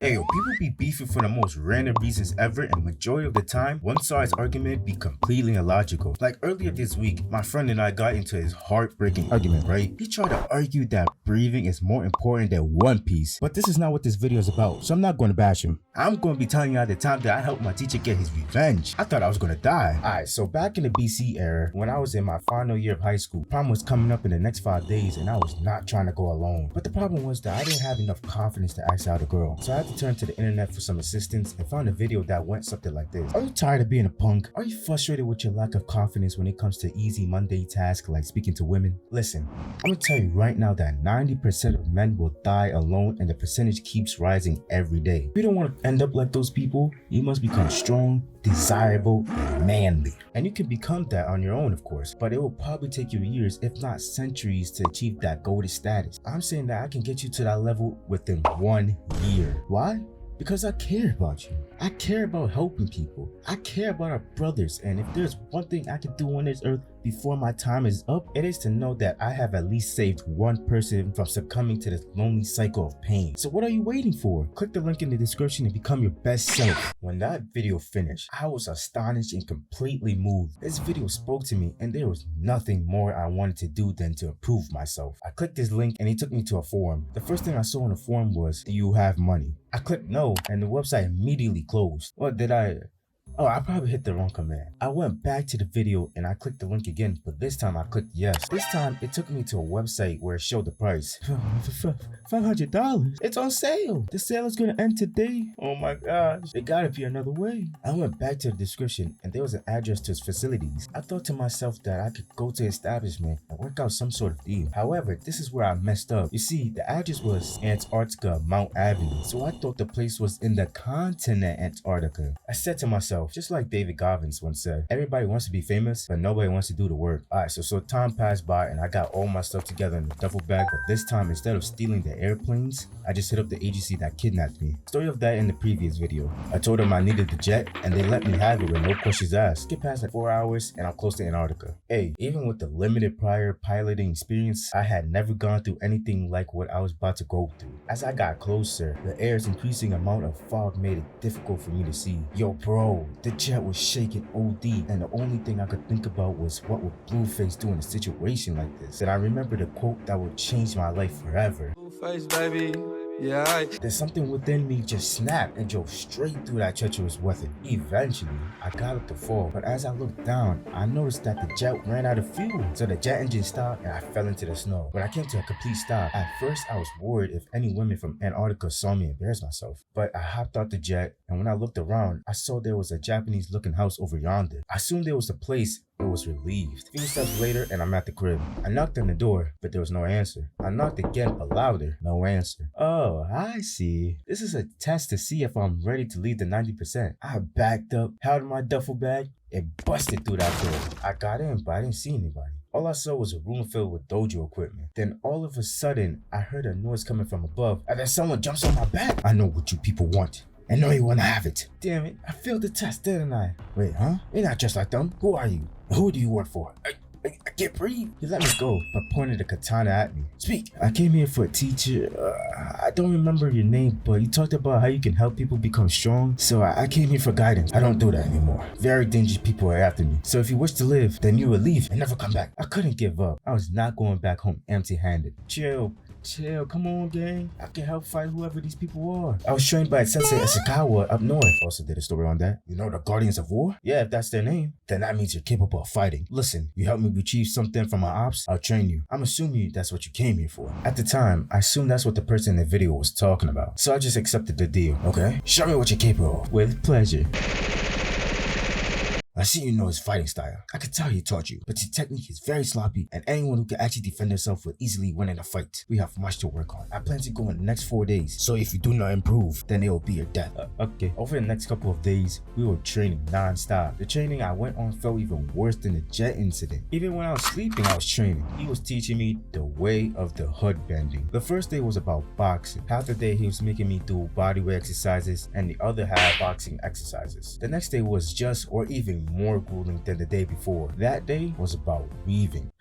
Hey yo, people be beefing for the most random reasons ever, and majority of the time, one side's argument be completely illogical. Like earlier this week, my friend and I got into his heartbreaking argument, right? He tried to argue that breathing is more important than One Piece. But this is not what this video is about, so I'm not going to bash him. I'm going to be telling you at the time that I helped my teacher get his revenge. I thought I was going to die. Alright, so back in the BC era, when I was in my final year of high school, prom was coming up in the next 5 days, and I was not trying to go alone. But the problem was that I didn't have enough confidence to ask out a girl, so I had to turn to the internet for some assistance and found a video that went something like this. Are you tired of being a punk? Are you frustrated with your lack of confidence when it comes to easy mundane tasks like speaking to women? Listen, I'm gonna tell you right now that 90% of men will die alone, and the percentage keeps rising every day. If you don't want to end up like those people, you must become strong, desirable, and manly. And you can become that on your own, of course, but it will probably take you years, if not centuries, to achieve that golden status. I'm saying that I can get you to that level within 1 year. Why? Because I care about you. I care about helping people. I care about our brothers, and if there's one thing I can do on this earth before my time is up, it is to know that I have at least saved one person from succumbing to this lonely cycle of pain. So what are you waiting for? Click the link in the description and become your best self. When that video finished, I was astonished and completely moved. This video spoke to me, and there was nothing more I wanted to do than to improve myself. I clicked this link and he took me to a forum. The first thing I saw on the forum was, do you have money? I clicked no, and the website immediately closed. What did I? Oh, I probably hit the wrong command. I went back to the video and I clicked the link again, but this time I clicked yes. This time it took me to a website where it showed the price. $500. It's on sale. The sale is gonna end today. Oh my gosh. It gotta be another way. I went back to the description and there was an address to his facilities. I thought to myself that I could go to the establishment and work out some sort of deal. However, this is where I messed up. You see, the address was Antarctica, Mount Avenue. So I thought the place was in the continent Antarctica. I said to myself, just like David Goggins once said, everybody wants to be famous, but nobody wants to do the work. Alright, so time passed by and I got all my stuff together in a duffel bag, but this time instead of stealing the airplanes, I just hit up the agency that kidnapped me. Story of that in the previous video. I told them I needed the jet and they let me have it with no questions asked. Skip past like 4 hours and I'm close to Antarctica. Hey, even with the limited prior piloting experience, I had never gone through anything like what I was about to go through. As I got closer, the air's increasing amount of fog made it difficult for me to see. Yo bro, the jet was shaking OD, and the only thing I could think about was what would Blueface do in a situation like this. And I remembered a quote that would change my life forever. Blueface, baby. Yeah. There's something within me just snapped and drove straight through that treacherous weather. Eventually, I got up to fall, but as I looked down, I noticed that the jet ran out of fuel. So the jet engine stopped and I fell into the snow. When I came to a complete stop, at first I was worried if any women from Antarctica saw me embarrass myself. But I hopped out the jet, and when I looked around, I saw there was a Japanese looking house over yonder. I assumed there was a place. I was relieved. A few steps later and I'm at the crib. I knocked on the door, but there was no answer. I knocked again, but louder. No answer. Oh, I see. This is a test to see if I'm ready to leave the 90%. I backed up, held my duffel bag, and busted through that door. I got in, but I didn't see anybody. All I saw was a room filled with dojo equipment. Then all of a sudden, I heard a noise coming from above, and then someone jumps on my back. I know what you people want. And know you wanna have it. Damn it, I failed the test, didn't I? Wait, huh? You're not just like them. Who are you? Who do you work for? I can't breathe. He let me go, but pointed a katana at me. Speak. I came here for a teacher. I don't remember your name, but you talked about how you can help people become strong. So I came here for guidance. I don't do that anymore. Very dangerous people are after me. So if you wish to live, then you will leave and never come back. I couldn't give up. I was not going back home empty-handed. Chill, come on gang. I can help fight whoever these people are. I was trained by Sensei Ishikawa up north. Also did a story on that. You know the Guardians of War? Yeah, if that's their name, then that means you're capable of fighting. Listen, you help me retrieve something from my ops, I'll train you. I'm assuming that's what you came here for. At the time, I assumed that's what the person in the video was talking about. So I just accepted the deal. Okay? Show me what you're capable of. With pleasure. I see you know his fighting style. I can tell he taught you, but your technique is very sloppy, and anyone who can actually defend himself will easily win in a fight. We have much to work on. I plan to go in the next 4 days, so if you do not improve, then it will be your death. Okay. Over the next couple of days, we were training non-stop. The training I went on felt even worse than the jet incident. Even when I was sleeping, I was training. He was teaching me the way of the hood bending. The first day was about boxing. Half the day he was making me do bodyweight exercises, and the other half boxing exercises. The next day was just or even more grueling than the day before. That day was about weaving.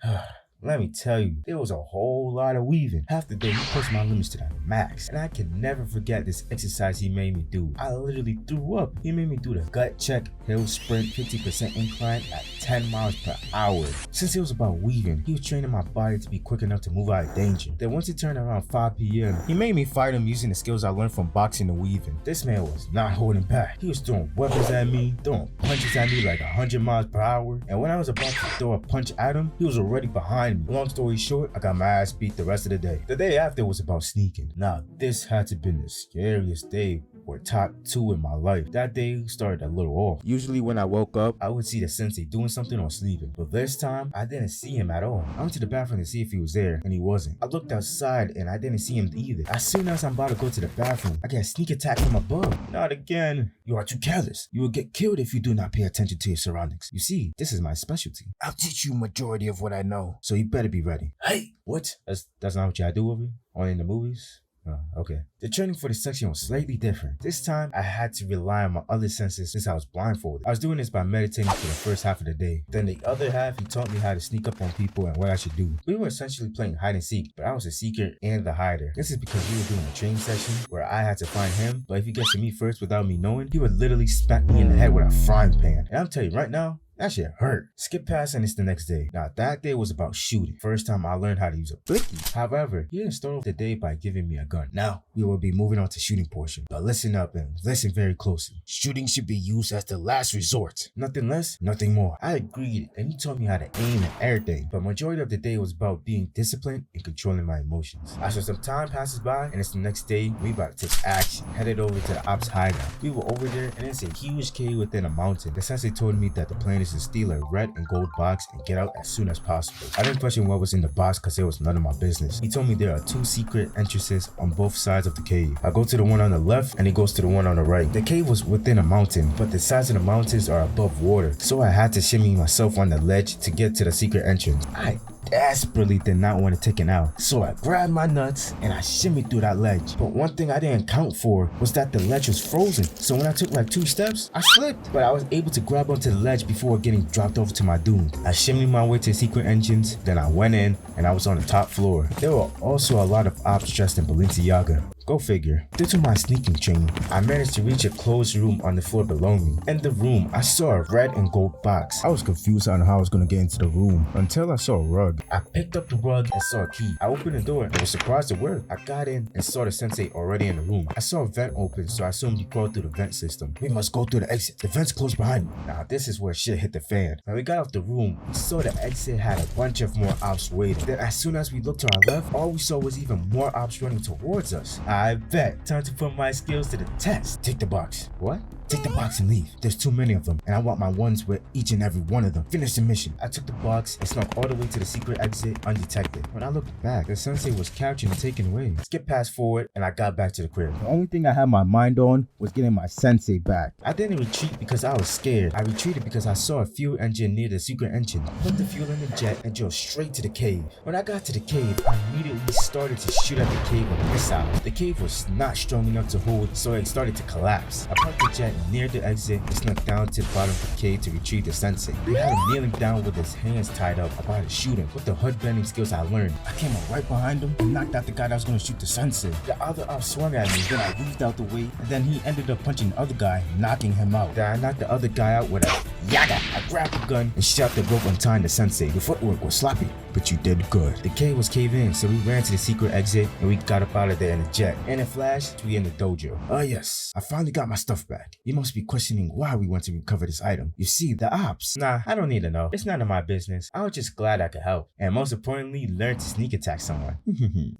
Let me tell you, there was a whole lot of weaving. Half the day, he pushed my limits to the max. And I can never forget this exercise he made me do. I literally threw up. He made me do the gut check, hill sprint, 50% incline at 10 miles per hour. Since it was about weaving, he was training my body to be quick enough to move out of danger. Then once it turned around 5 p.m., he made me fight him using the skills I learned from boxing and weaving. This man was not holding back. He was throwing weapons at me, throwing punches at me like 100 miles per hour. And when I was about to throw a punch at him, he was already behind me. Long story short, I got my ass beat the rest of the day. The day after was about sneaking. Now, this had to have been the scariest day, or top 2 in my life. That day started a little off. Usually when I woke up, I would see the sensei doing something or sleeping. But this time, I didn't see him at all. I went to the bathroom to see if he was there, and he wasn't. I looked outside, and I didn't see him either. As soon as I'm about to go to the bathroom, I get a sneak attack from above. Not again. You are too careless. You will get killed if you do not pay attention to your surroundings. You see, this is my specialty. I'll teach you majority of what I know, so you better be ready. Hey, what? That's not what y'all do over here? Only in the movies? Oh, okay. The training for this section was slightly different. This time, I had to rely on my other senses since I was blindfolded. I was doing this by meditating for the first half of the day. Then the other half, he taught me how to sneak up on people and what I should do. We were essentially playing hide and seek, but I was the seeker and the hider. This is because we were doing a training session where I had to find him, but if he gets to me first without me knowing, he would literally smack me in the head with a frying pan. And I'm telling you right now, that shit hurt. Skip past and it's the next day. Now that day was about shooting. First time I learned how to use a blicky. However, he didn't start off the day by giving me a gun. Now we will be moving on to shooting portion. But listen up and listen very closely. Shooting should be used as the last resort. Nothing less, nothing more. I agreed and he taught me how to aim and everything. But majority of the day was about being disciplined and controlling my emotions. After some time passes by and it's the next day, we about to take action. Headed over to the ops hideout. We were over there and it's a huge cave within a mountain. The sensei told me that the plan is to steal a red and gold box and get out as soon as possible. I didn't question what was in the box because it was none of my business. He told me there are 2 secret entrances on both sides of the cave. I go to the one on the left and he goes to the one on the right. The cave was within a mountain, but the sides of the mountains are above water, so I had to shimmy myself on the ledge to get to the secret entrance. I desperately did not want to take it out, so I grabbed my nuts and I shimmied through that ledge. But one thing I didn't account for was that the ledge was frozen, so when I took like 2 steps, I slipped, but I was able to grab onto the ledge before getting dropped off to my doom. I shimmied my way to the secret entrance, then I went in and I was on the top floor. There were also a lot of ops dressed in Balenciaga. Go figure. Due to my sneaking training, I managed to reach a closed room on the floor below me. In the room, I saw a red and gold box. I was confused on how I was going to get into the room until I saw a rug. I picked up the rug and saw a key. I opened the door and was surprised it worked. I got in and saw the sensei already in the room. I saw a vent open, so I assumed he crawled through the vent system. We must go through the exit. The vent's close behind me. Now this is where shit hit the fan. When we got off the room, we saw the exit had a bunch of more ops waiting. Then as soon as we looked to our left, all we saw was even more ops running towards us. I bet. Time to put my skills to the test. Take the box. What? Take the box and leave. There's too many of them, and I want my ones with each and every one of them. Finish the mission. I took the box and snuck all the way to the secret exit undetected. When I looked back, the sensei was couching and taken away. Skip past forward, and I got back to the crib. The only thing I had my mind on was getting my sensei back. I didn't retreat because I was scared. I retreated because I saw a fuel engine near the secret entrance. Put the fuel in the jet and drove straight to the cave. When I got to the cave, I immediately started to shoot at the cave with missiles. The cave was not strong enough to hold, so it started to collapse. I parked the jet near the exit and snuck down to the bottom of the cave to retrieve the sensei. He had him kneeling down with his hands tied up about to shoot him. With the hood bending skills I learned, I came up right behind him and knocked out the guy that was going to shoot the sensei. The other op swung at me, then I weaved out the way, and then he ended up punching the other guy, knocking him out. Then I knocked the other guy out with a yaga. I grabbed the gun and shot the rope untying the sensei. The footwork was sloppy, but you did good. The cave was caving in, so we ran to the secret exit and we got up out of there in a jet. In a flash, we in the dojo. Oh yes, I finally got my stuff back. You must be questioning why we went to recover this item. You see, the ops. Nah, I don't need to know. It's none of my business. I was just glad I could help. And most importantly, learn to sneak attack someone.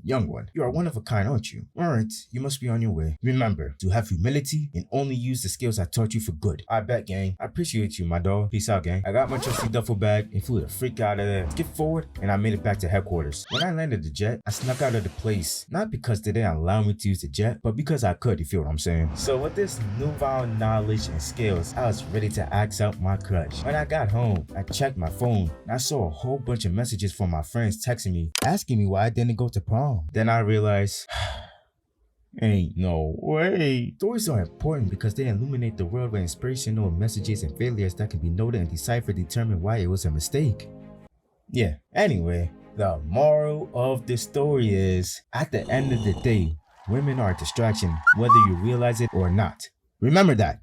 Young one, you are one of a kind, aren't you? Alright, you must be on your way. Remember, to have humility and only use the skills I taught you for good. I bet, gang. I appreciate you, my dog. Peace out, gang. I got my trusty duffel bag and flew the freak out of there. Skip forward and I made it back to headquarters. When I landed the jet, I snuck out of the place. Not because they didn't allow me to use the jet, but because I could, you feel what I'm saying? So with this newfound knowledge and skills, I was ready to axe out my crutch. When I got home, I checked my phone and I saw a whole bunch of messages from my friends texting me, asking me why I didn't go to prom. Then I realized, ain't no way. Stories are important because they illuminate the world with inspirational messages and failures that can be noted and deciphered to determine why it was a mistake. Yeah, anyway, The moral of the story is, at the end of the day, women are a distraction, whether you realize it or not. Remember that.